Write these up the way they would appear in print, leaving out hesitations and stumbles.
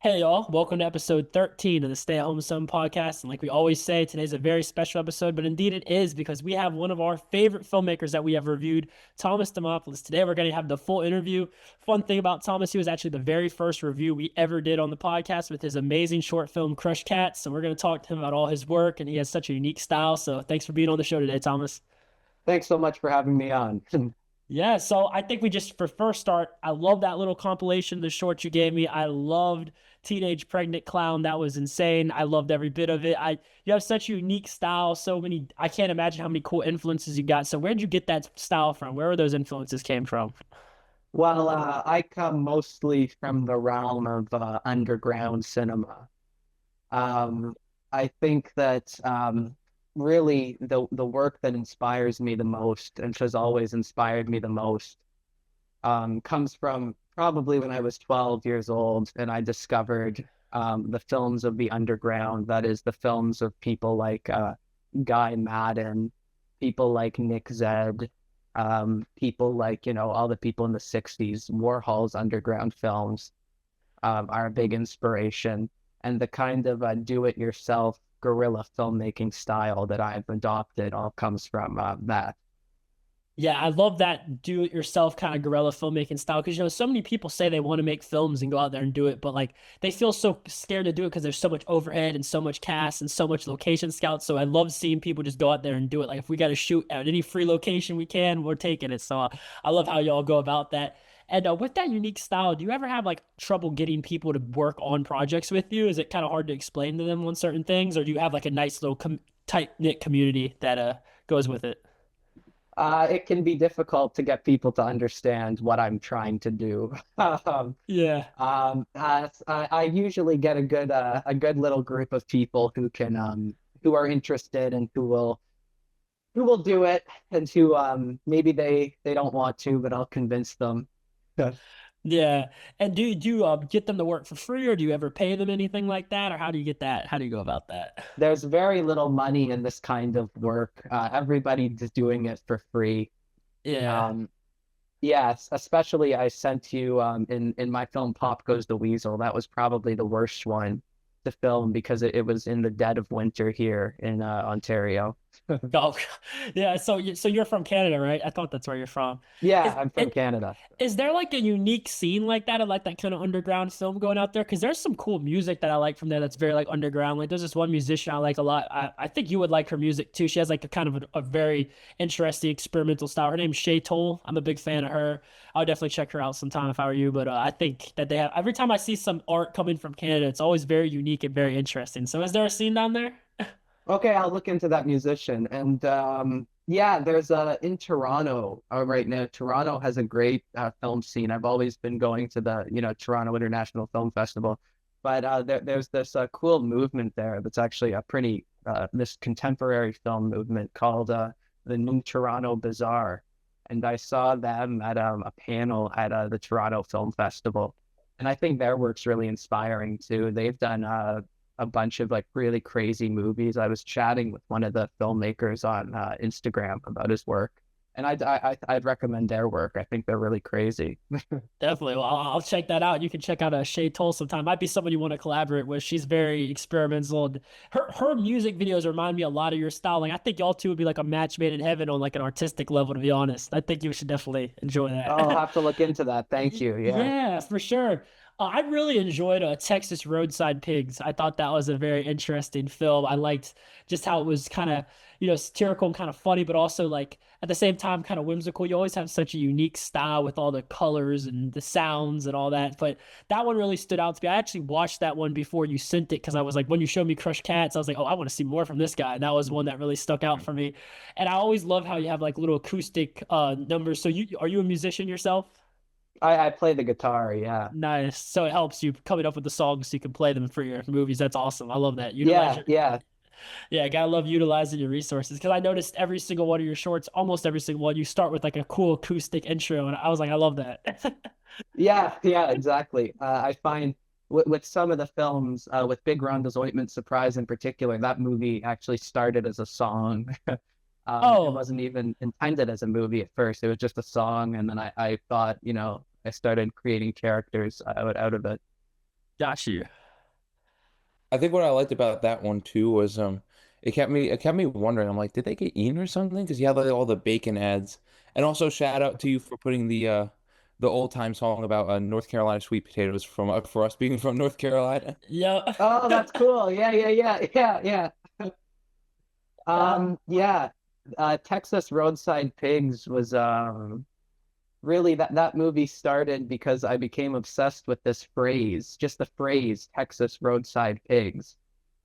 Hey y'all, welcome to episode 13 of the Stay at Home Son podcast. And like we always say, today's a very special episode, but indeed it is because we have one of our favorite filmmakers that we have reviewed, Thomas Dimopoulos. Today we're going to have the full interview. Fun thing about Thomas, he was actually the very first review we ever did on the podcast with his amazing short film Crush Cats. So we're going to talk to him about all his work, and he has such a unique style. So thanks for being on the show today, Thomas. Thanks so much for having me on. Yeah, so I think we just for first start, I love that little compilation, the short you gave me. I loved Teenage Pregnant Clown. That was insane. I loved every bit of it. You have such a unique style, so many I can't imagine how many cool influences you got. So where'd you get that style from? Where were those influences came from? Well, I come mostly from the realm of underground cinema. Um, I think that really the work that inspires me the most, and has always inspired me the most, comes from probably when I was 12 years old, and I discovered the films of the underground. That is the films of people like Guy Madden, people like Nick Zed, people like, all the people in the 60s. Warhol's underground films are a big inspiration. And the kind of do-it-yourself guerrilla filmmaking style that I've adopted all comes from that. Yeah, I love that do-it-yourself kind of guerrilla filmmaking style because so many people say they want to make films and go out there and do it, but like they feel so scared to do it because there's so much overhead and so much cast and so much location scouts. So I love seeing people just go out there and do it. Like if we got to shoot at any free location we can, we're taking it. So I love how y'all go about that. And with that unique style, do you ever have like trouble getting people to work on projects with you? Is it kind of hard to explain to them on certain things, or do you have like a nice little tight-knit community that goes with it? It can be difficult to get people to understand what I'm trying to do. Yeah. I usually get a good little group of people who are interested and who will do it, and who maybe they don't want to, but I'll convince them. Yeah. And do you get them to work for free, or do you ever pay them anything like that? Or how do you get that? How do you go about that? There's very little money in this kind of work. Everybody's doing it for free. Yeah. Um, yes, especially I sent you in my film Pop Goes the Weasel. That was probably the worst one to film because it was in the dead of winter here in Ontario. Oh, yeah. So you're from Canada, right? I thought that's where you're from. Yeah, Is I'm from it Canada. is there like a unique scene like that? I like that kind of underground film going out there because there's some cool music that I like from there that's very like underground. Like there's this one musician I like a lot. I think you would like her music too. She has like a kind of a very interesting experimental style. Her name's Shay Toll. I'm a big fan of her. I would definitely check her out sometime if I were you. But I think that they have every time I see some art coming from Canada, it's always very unique and very interesting. So is there a scene down there? Okay, I'll look into that musician. And yeah, there's in Toronto right now. Toronto has a great film scene. I've always been going to the Toronto International Film Festival, but there's this cool movement there that's actually a pretty this contemporary film movement called the New Toronto Bazaar. And I saw them at a panel at the Toronto Film Festival, and I think their work's really inspiring too. They've done a bunch of like really crazy movies. I was chatting with one of the filmmakers on Instagram about his work, and I'd recommend their work. I think they're really crazy. Definitely. Well, I'll check that out. You can check out Shay Toll sometime. Might be someone you want to collaborate with. She's very experimental. And her music videos remind me a lot of your style. Like I think y'all two would be like a match made in heaven on like an artistic level, to be honest. I think you should definitely enjoy I'll that. have to look into that. Thank you. Yeah. Yeah, for sure. I really enjoyed Texas Roadside Pigs. I thought that was a very interesting film. I liked just how it was kind of, satirical and kind of funny, but also like at the same time kind of whimsical. You always have such a unique style with all the colors and the sounds and all that. But that one really stood out to me. I actually watched that one before you sent it because I was like, when you showed me Crush Cats, I was like, oh, I want to see more from this guy. And that was one that really stuck out for me. And I always love how you have like little acoustic numbers. So are you a musician yourself? I play the guitar. Yeah. Nice. So it helps you coming up with the songs so you can play them for your movies. That's awesome. I love that. Yeah. Yeah. Yeah, gotta love utilizing your resources because I noticed every single one of your shorts, almost every single one, you start with like a cool acoustic intro, and I was like, I love that. Yeah. Yeah. Exactly. I find with some of the films, with Big Ronda's Ointment Surprise in particular, that movie actually started as a song. It Oh, wasn't even intended as a movie at first. It was just a song, and then I thought, I started creating characters out of it. Got you. I think what I liked about that one too was it kept me wondering. I'm like, did they get eaten or something? Because you had like all the bacon ads, and also shout out to you for putting the old time song about North Carolina sweet potatoes from for us being from North Carolina. Yeah. Oh, that's cool. Yeah, yeah, yeah, yeah, yeah. Yeah. Yeah. Texas Roadside Pigs was really that movie started because I became obsessed with this phrase, just the phrase Texas Roadside Pigs.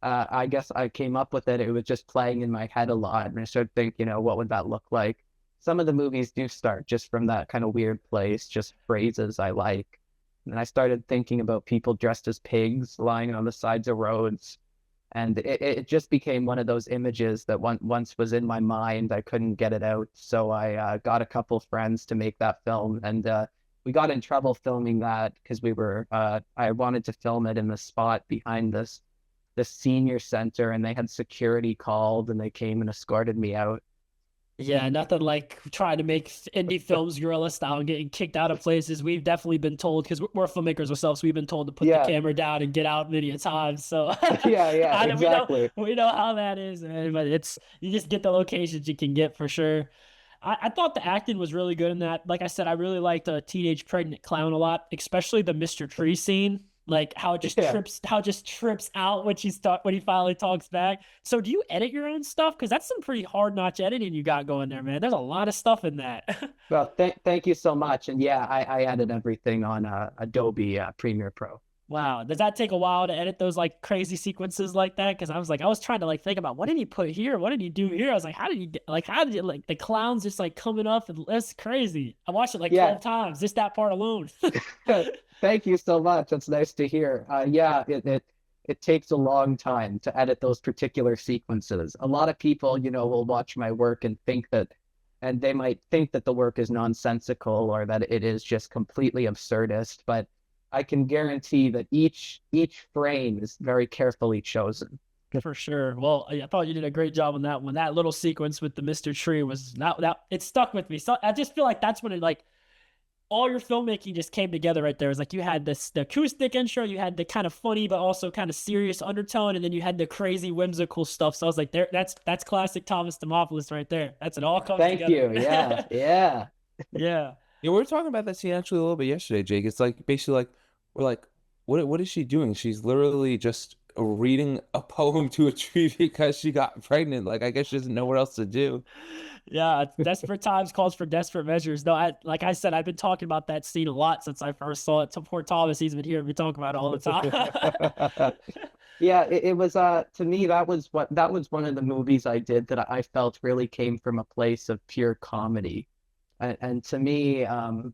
I guess I came up with it. It was just playing in my head a lot, and I started thinking, what would that look like? Some of the movies do start just from that kind of weird place, just phrases I like. And I started thinking about people dressed as pigs lying on the sides of roads, and it just became one of those images that once was in my mind. I couldn't get it out, so I got a couple friends to make that film, and we got in trouble filming that because I wanted to film it in the spot behind this senior center, and they had security called, and they came and escorted me out. Yeah, nothing like trying to make indie films guerrilla style and getting kicked out of places. We've definitely been told, because we're filmmakers ourselves, we've been told to put the Yeah, camera down and get out many a times. So yeah, yeah, I know exactly. we know how that is, man. But it's you just get the locations you can get for sure. I thought the acting was really good in that. Like I said, I really liked a teenage pregnant clown a lot, especially the Mr. Tree scene. Like Yeah. how it just trips out when when he finally talks back. So do you edit your own stuff? Because that's some pretty hard notch editing you got going there, man. There's a lot of stuff in that. Well, thank you so much. And yeah, I added everything on Adobe Premiere Pro. Wow. Does that take a while to edit those like crazy sequences like that? Because I was trying to like think about what did he put here? What did he do here? I was like, how did you like the clowns just like coming up and that's crazy. I watched it like Yeah. 12 times, just that part alone. Thank you so much. That's nice to hear. Yeah, it takes a long time to edit those particular sequences. A lot of people, will watch my work and they might think that the work is nonsensical or that it is just completely absurdist, but I can guarantee that each frame is very carefully chosen. For sure. Well, I thought you did a great job on that one. That little sequence with the Mr. Tree was not that it stuck with me. So I just feel like that's when it like all your filmmaking just came together right there. It's like you had the acoustic intro, you had the kind of funny but also kind of serious undertone, and then you had the crazy whimsical stuff. So I was like, there, that's classic Thomas Dimopoulos right there. That's it all comes Thank together. you. Yeah, yeah. Yeah. Yeah, we were talking about that scene actually a little bit yesterday, Jake. It's like basically like we're like, what is she doing? She's literally just reading a poem to a tree because she got pregnant. Like I guess she doesn't know what else to do. Yeah, desperate times calls for desperate measures. No, like I said, I've been talking about that scene a lot since I first saw it. To poor Thomas, he's been hearing me talk about it all the time. Yeah, it was to me that was one of the movies I did that I felt really came from a place of pure comedy. And to me,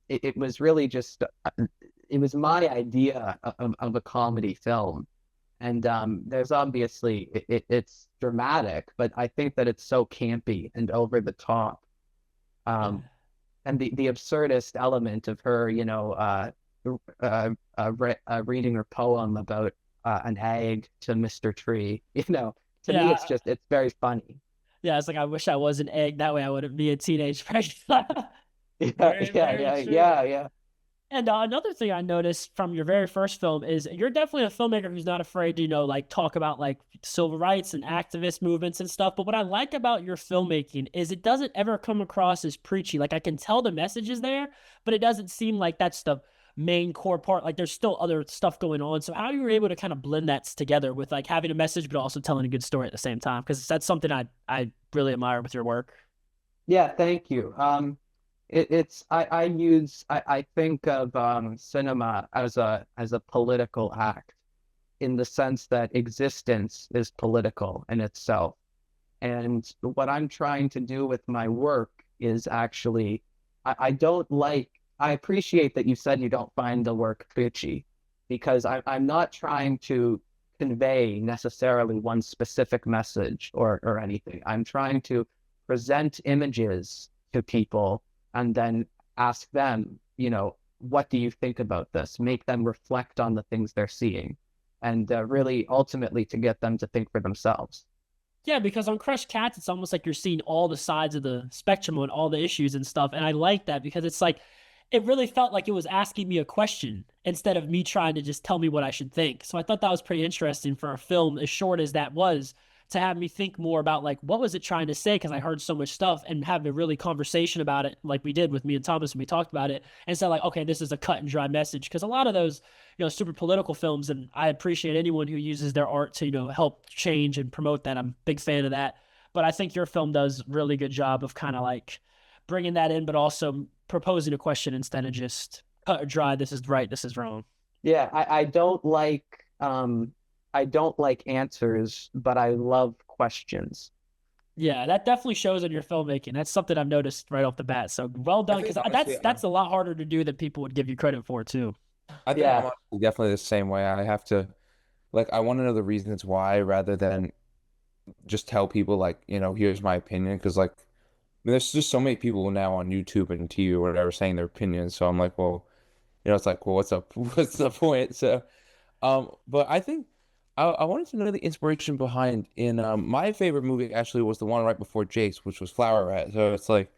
it was really just it was my idea of a comedy film. And there's obviously it's dramatic, but I think that it's so campy and over the top. Yeah. Um, and the absurdist element of her, reading her poem about an egg to Mr. Tree, to me, Yeah. it's very funny. Yeah, it's like I wish I was an egg. That way I wouldn't be a teenage pregnant. Yeah, Very, yeah, very yeah, true. yeah, yeah. And another thing I noticed from your very first film is you're definitely a filmmaker who's not afraid to, like talk about like civil rights and activist movements and stuff. But what I like about your filmmaking is it doesn't ever come across as preachy. Like I can tell the message is there, but it doesn't seem like that's the main core part. Like there's still other stuff going on. So how you were able to kind of blend that together with like having a message, but also telling a good story at the same time? Because that's something I really admire with your work. Yeah, thank you. I think of cinema as a political act in the sense that existence is political in itself. And what I'm trying to do with my work is actually, I don't like, I appreciate that you said you don't find the work bitchy because I'm not trying to convey necessarily one specific message or anything. I'm trying to present images to people and then ask them, what do you think about this? Make them reflect on the things they're seeing and really ultimately to get them to think for themselves. Yeah, because on Crushed Cats, it's almost like you're seeing all the sides of the spectrum and all the issues and stuff. And I like that because it's like it really felt like it was asking me a question instead of me trying to just tell me what I should think. So I thought that was pretty interesting for a film as short as that was, to have me think more about like what was it trying to say, because I heard so much stuff, and have a really conversation about it like we did with me and Thomas, and we talked about it and said like, okay, this is a cut and dry message, because a lot of those, super political films, and I appreciate anyone who uses their art to, help change and promote that. I'm a big fan of that. But I think your film does a really good job of kind of like bringing that in, but also proposing a question instead of just cut or dry, this is right, this is wrong. Yeah, I don't like answers, but I love questions. Yeah, that definitely shows in your filmmaking. That's something I've noticed right off the bat. So well I done, think because honestly, that's a lot harder to do than people would give you credit for too. Yeah. I'm honestly definitely the same way. I have to like I want to know the reasons why rather than just tell people like, here's my opinion. Because like there's just so many people now on YouTube and TV or whatever saying their opinions. So I'm like, well, it's like, well, what's up? What's the point? So, but I think I wanted to know the inspiration behind in my favorite movie actually was the one right before Jake's, which was Flower Rat. So it's like,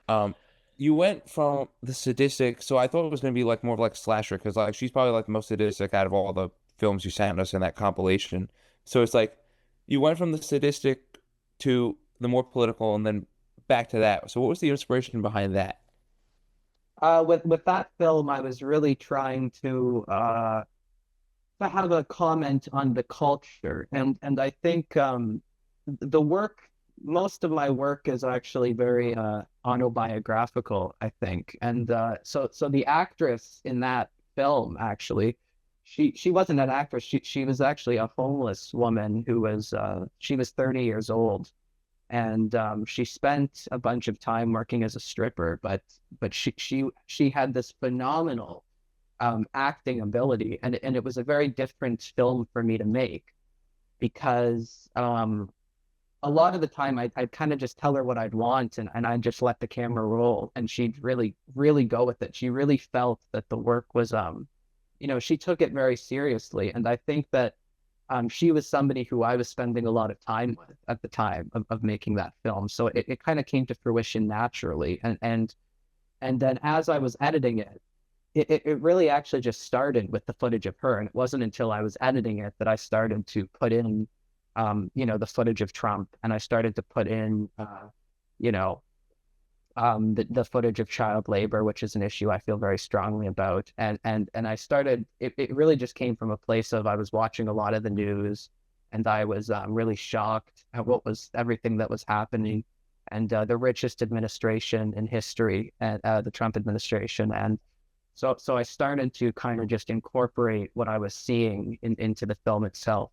um, you went from the sadistic. So I thought it was gonna be like more of like slasher because like she's probably like the most sadistic out of all the films you sent us in that compilation. So it's like you went from the sadistic to the more political and then back to that. So what was the inspiration behind that? With that film, I was really trying to have a comment on the culture, and I think the work, most of my work is actually very autobiographical, I think, and so the actress in that film actually, she wasn't an actress. She was actually a homeless woman who was she was 30 years old, and she spent a bunch of time working as a stripper, but she had this phenomenal acting ability, and it was a very different film for me to make because a lot of the time I'd kind of just tell her what I'd want, and I'd just let the camera roll, and she'd really go with it. She really felt that the work was she took it very seriously, and I think that she was somebody who I was spending a lot of time with at the time of making that film. So it kind of came to fruition naturally. And then as I was editing it really actually just started with the footage of her. And it wasn't until I was editing it that I started to put in, the footage of Trump, and I started to put in, you know, the footage of child labor, which is an issue I feel very strongly about. And I started, it really just came from a place of I was watching a lot of the news, and I was really shocked at what was everything that was happening, and the richest administration in history, and the Trump administration. And so I started to kind of just incorporate what I was seeing into the film itself.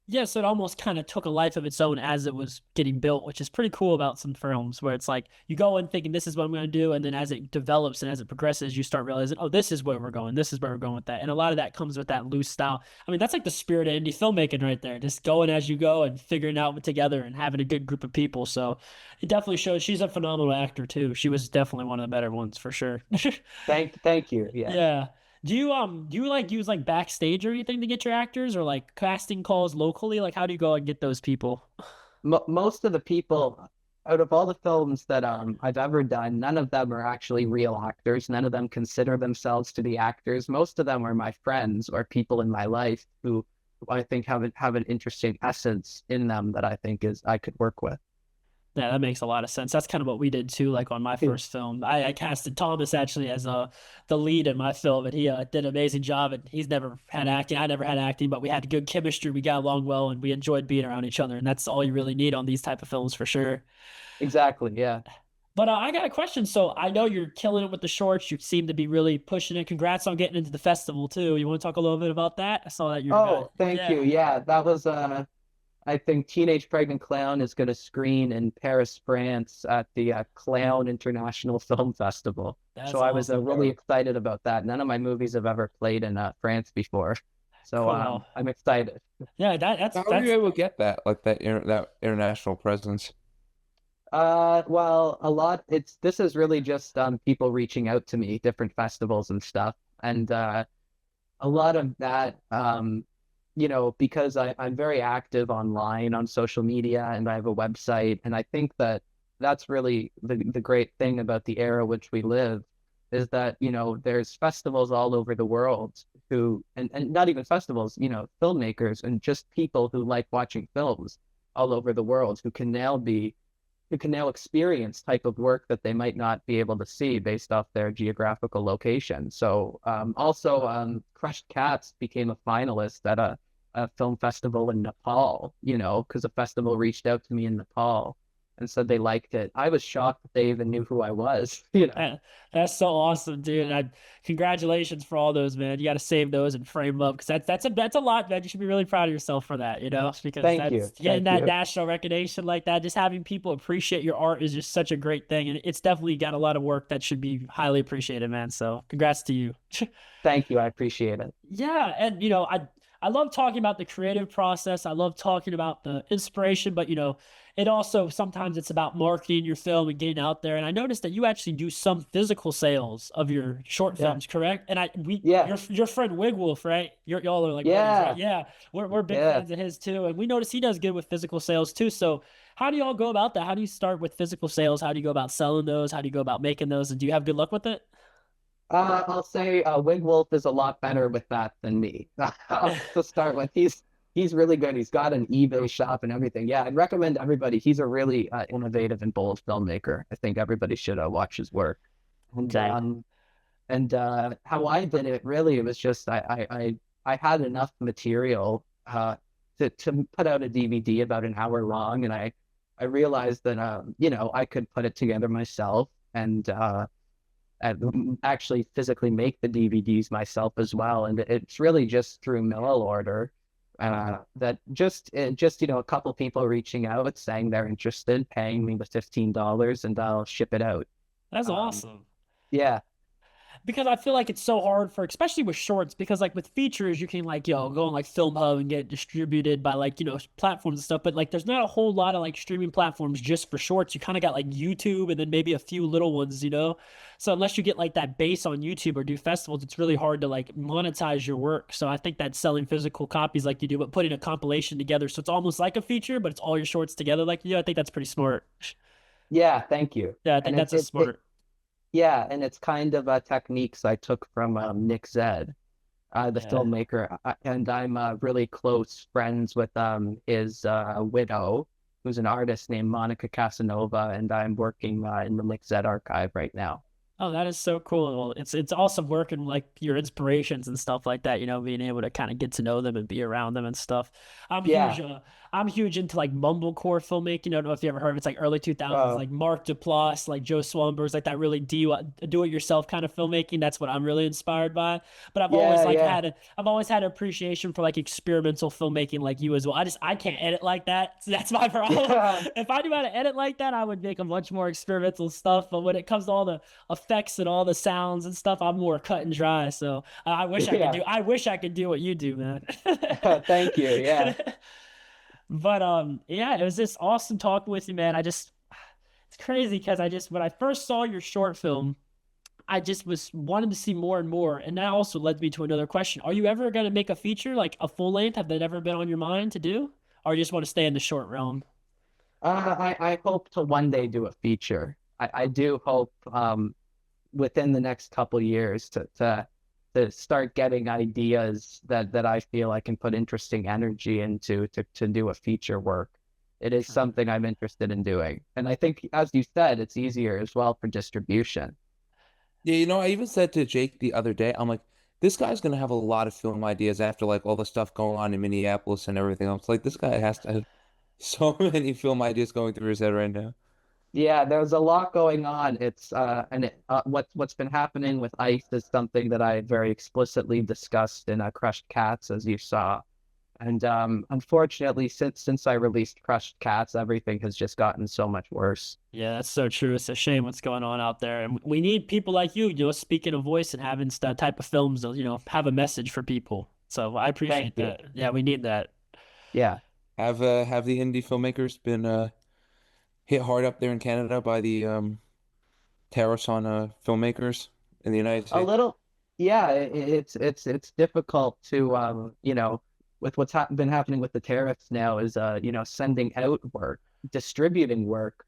Yes, it almost kind of took a life of its own as it was getting built, which is pretty cool about some films where it's like you go in thinking this is what I'm going to do, and then as it develops and as it progresses, you start realizing, oh, this is where we're going, this is where we're going with that. And a lot of that comes with that loose style. I mean, that's like the spirit of indie filmmaking right there, just going as you go and figuring out together and having a good group of people. So it definitely shows she's a phenomenal actor too. She was definitely one of the better ones for sure. Thank you. Yeah. Yeah. Do you like use like backstage or anything to get your actors, or like casting calls locally? Like how do you go and get those people? Most of the people out of all the films that I've ever done, none of them are actually real actors. None of them consider themselves to be actors. Most of them are my friends or people in my life who I think have an interesting essence in them that I think is I could work with. Yeah, that makes a lot of sense. That's kind of what we did too. Like on my first film, I casted Thomas actually as the lead in my film, and he did an amazing job. And he's never had acting, I never had acting, but we had good chemistry. We got along well, and we enjoyed being around each other. And that's all you really need on these type of films for sure. Exactly. Yeah. But I got a question. So I know you're killing it with the shorts. You seem to be really pushing it. Congrats on getting into the festival too. You want to talk a little bit about that? I saw that you got, Oh, thank yeah. you. Yeah, that was I think Teenage Pregnant Clown is going to screen in Paris, France at the Clown International Film Festival. So That's I was awesome. really excited about that. None of my movies have ever played in France before. So Cool. I'm excited. Yeah, that's How were you that's able to get that, like that international presence? Well, a lot, this is really just people reaching out to me, different festivals and stuff. And a lot of that because I'm very active online on social media, and I have a website, and I think that that's really the great thing about the era which we live. is that, there's festivals all over the world and not even festivals, filmmakers and just people who like watching films all over the world who can now experience type of work that they might not be able to see based off their geographical location. So also Crushed Cats became a finalist at a film festival in Nepal, because a festival reached out to me in Nepal and said they liked it. I was shocked that they even knew who I was. Uh, That's so awesome, dude. And congratulations for all those, man. You got to save those and frame them up because that's a lot, man. You should be really proud of yourself for that, because Thank that's you. getting Thank that you. national recognition like that. Just having people appreciate your art is just such a great thing, and it's definitely got a lot of work that should be highly appreciated, man. So congrats to you. Thank you. I appreciate it. Yeah, and I love talking about the creative process. I love talking about the inspiration, but it also sometimes it's about marketing your film and getting out there. And I noticed that you actually do some physical sales of your short Yeah. films, correct? And Yeah. your friend Wigwolf, right? Y'all are like buddies, right? Yeah. Yeah, we're big Yeah. fans of his too, and we notice he does good with physical sales too. So how do y'all go about that? How do you start with physical sales? How do you go about selling those? How do you go about making those? And do you have good luck with it? I'll say Wig Wolf is a lot better with that than me. To start with, he's really good. He's got an eBay shop and everything. Yeah, I'd recommend everybody. He's a really innovative and bold filmmaker. I think everybody should watch his work. And Okay. how I did it really, it was just I had enough material to put out a DVD about an hour long, and I realized that I could put it together myself and actually physically make the DVDs myself as well. And it's really just through mail order that just a couple people reaching out saying they're interested, paying me the $15, and I'll ship it out. That's Um, awesome. yeah, Because I feel like it's so hard for, especially with shorts, because like with features, you can like, go on like Film Hub and get distributed by like, platforms and stuff. But like, there's not a whole lot of like streaming platforms just for shorts. You kind of got like YouTube and then maybe a few little ones. So unless you get like that base on YouTube or do festivals, it's really hard to like monetize your work. So I think that selling physical copies like you do, but putting a compilation together, so it's almost like a feature, but it's all your shorts together like you do. I think that's pretty smart. yeah, thank you. Yeah, I think And that's a smart. yeah, and it's kind of techniques I took from Nick Zed, the Yeah. filmmaker, and I'm really close friends with his widow, who's an artist named Monica Casanova, and I'm working in the Nick Zed archive right now. Oh, that is so cool. Well, it's awesome working like your inspirations and stuff like that, being able to kind of get to know them and be around them and stuff. I'm huge Yeah. uh I'm huge into like mumblecore filmmaking. I don't know if you ever heard of it. It's like early 2000s, Uh, like Mark Duplass, like Joe Swanberg's like that really do it yourself kind of filmmaking. That's what I'm really inspired by. But yeah, yeah. I've always had an appreciation for like experimental filmmaking like you as well. I can't edit like that. So that's my problem. Yeah. If I knew how to edit like that, I would make a much more experimental stuff. But when it comes to all the effects and all the sounds and stuff, I'm more cut and dry. So Yeah. I wish I could do what you do, man. Thank you. Yeah. But yeah, it was just awesome talking with you, man. It's crazy because when I first saw your short film, I just was wanted to see more and more. And that also led me to another question. Are you ever gonna make a feature, like a full length? Have that ever been on your mind to do? Or you just want to stay in the short realm? I hope to one day do a feature. I do hope within the next couple years to start getting ideas that I feel I can put interesting energy into to do a feature work. It is something I'm interested in doing. And I think, as you said, it's easier as well for distribution. Yeah, I even said to Jake the other day, I'm like, this guy's gonna have a lot of film ideas after like all the stuff going on in Minneapolis and everything else. Like this guy has to have so many film ideas going through his head right now. Yeah, there's a lot going on. It's what's been happening with ICE is something that I very explicitly discussed in Crushed Cats, as you saw. And unfortunately, since I released Crushed Cats, everything has just gotten so much worse. Yeah, that's so true. It's a shame what's going on out there. And we need people like you, speaking a voice and having that type of films that, have a message for people. So I Thank appreciate you. that. Yeah, we need that. Yeah. Have the indie filmmakers been hit hard up there in Canada by the tariffs on filmmakers in the United A States? little, yeah, it's difficult to with what's been happening with the tariffs now is sending out work, distributing work.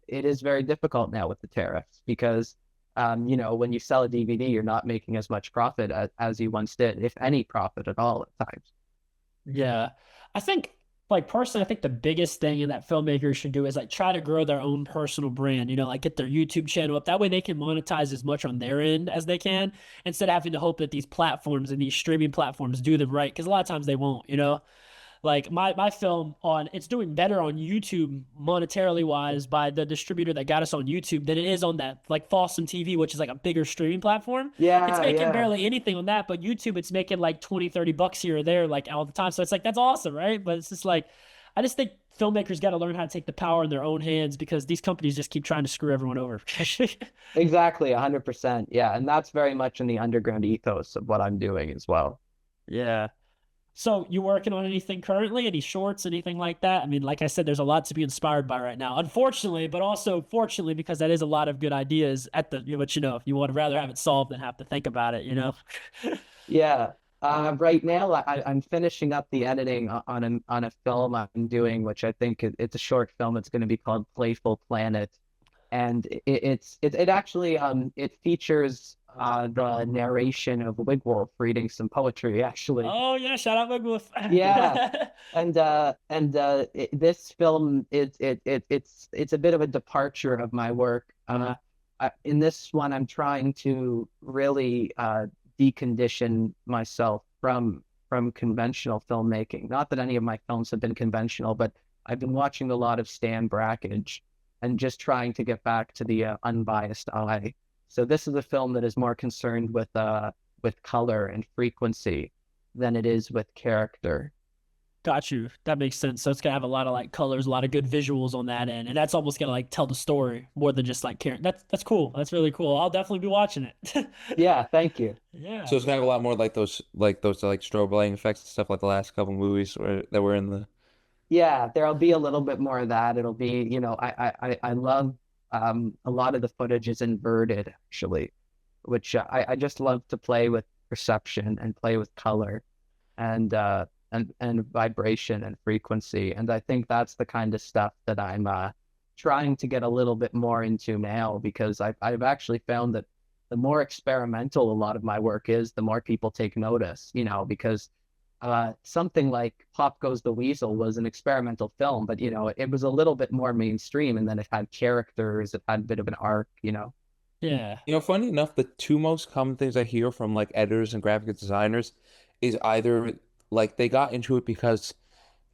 It is very difficult now with the tariffs because When you sell a DVD, you're not making as much profit as you once did, if any profit at all at times. Yeah. I think like personally, I think the biggest thing that filmmakers should do is like try to grow their own personal brand, like get their YouTube channel up. That way they can monetize as much on their end as they can instead of having to hope that these platforms and these streaming platforms do them right. Because a lot of times they won't. Like my film on it's doing better on YouTube monetarily wise by the distributor that got us on YouTube than it is on that like Fawsome TV, which is like a bigger streaming platform. It's Yeah, making yeah. barely anything on that, but YouTube it's making like 20, $30 here or there like all the time. So it's like that's awesome, right? But it's just like I just think filmmakers got to learn how to take the power in their own hands because these companies just keep trying to screw everyone over. Exactly, 100%. Yeah, and that's very much in the underground ethos of what I'm doing as well. Yeah. So you working on anything currently? Any shorts, anything like that? I mean, like I said, there's a lot to be inspired by right now. Unfortunately, but also fortunately, because that is a lot of good ideas at but if you would rather have it solved than have to think about it. Yeah. Right now, I'm finishing up the editing on a film I'm doing, which I think it's a short film. It's going to be called Playful Planet, and it actually it features the narration of Wigwolf reading some poetry, actually. Oh yeah, shout out Wigwoof. Yeah, this film it's a bit of a departure of my work. In this one, I'm trying to really decondition myself from conventional filmmaking. Not that any of my films have been conventional, but I've been watching a lot of Stan Brakhage and just trying to get back to the unbiased eye. So this is a film that is more concerned with color and frequency than it is with character. Got you. That makes sense. So it's gonna have a lot of like colors, a lot of good visuals on that end, and that's almost gonna like tell the story more than just like caring. That's cool. That's really cool. I'll definitely be watching it. Yeah, thank you. So Yeah. it's kind of a lot more like those like strobe lighting effects and stuff like the last couple movies that were in the. Yeah, there'll be a little bit more of that. It'll be, I love a lot of the footage is inverted actually, which I just love to play with perception and play with color and vibration and frequency. And I think that's the kind of stuff that I'm trying to get a little bit more into now because I've actually found that the more experimental a lot of my work is, the more people take notice, because something like Pop Goes the Weasel was an experimental film, but it was a little bit more mainstream and then it had characters, it had a bit of an arc. Yeah. Funny enough, the two most common things I hear from like editors and graphic designers is either like they got into it because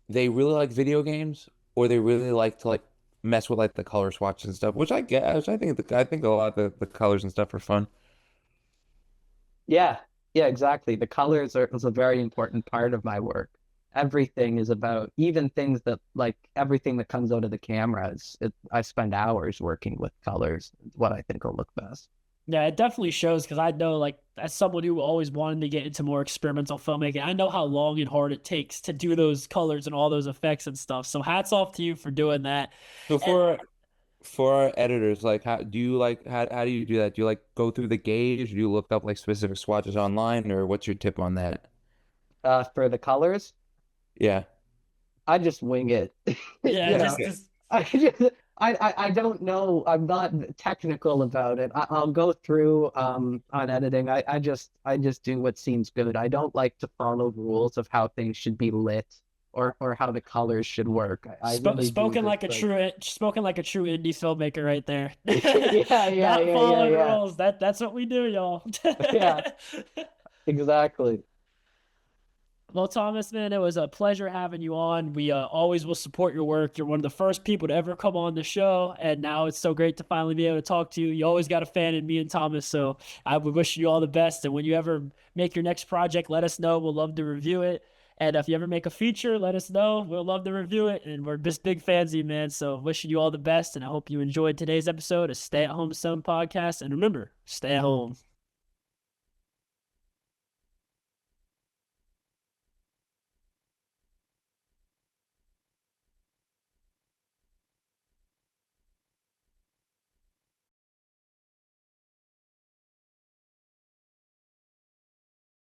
they really like video games or they really like to like mess with like the color swatches and stuff, which I get. Which I think a lot of the colors and stuff are fun. Yeah, yeah, exactly. The colors is a very important part of my work. Everything is about even things that like everything that comes out of the cameras. I spend hours working with colors, what I think will look best. Yeah, it definitely shows because I know, like, as someone who always wanted to get into more experimental filmmaking, I know how long and hard it takes to do those colors and all those effects and stuff. So hats off to you for doing that. So And for our editors, like how do you do that? Do you like go through the gauge? Do you look up like specific swatches online, or what's your tip on that? For the colors, Yeah. I just wing it. yeah, You know, just I just I don't know. I'm not technical about it. I'll go through on editing. I just do what seems good. I don't like to follow rules of how things should be lit or how the colors should work. I really do spoken just like a like true indie filmmaker right there. yeah, yeah, Not yeah, yeah, following yeah. rules. That's what we do, y'all. Yeah, exactly. Well, Thomas, man, it was a pleasure having you on. We always will support your work. You're one of the first people to ever come on the show, and now it's so great to finally be able to talk to you. You always got a fan in me and Thomas, so I would wish you all the best. And when you ever make your next project, let us know. We'll love to review it. And if you ever make a feature, let us know. We'll love to review it. And we're just big fans of you, man. So wishing you all the best. And I hope you enjoyed today's episode of Stay at Home Some Podcast. And remember, stay at home.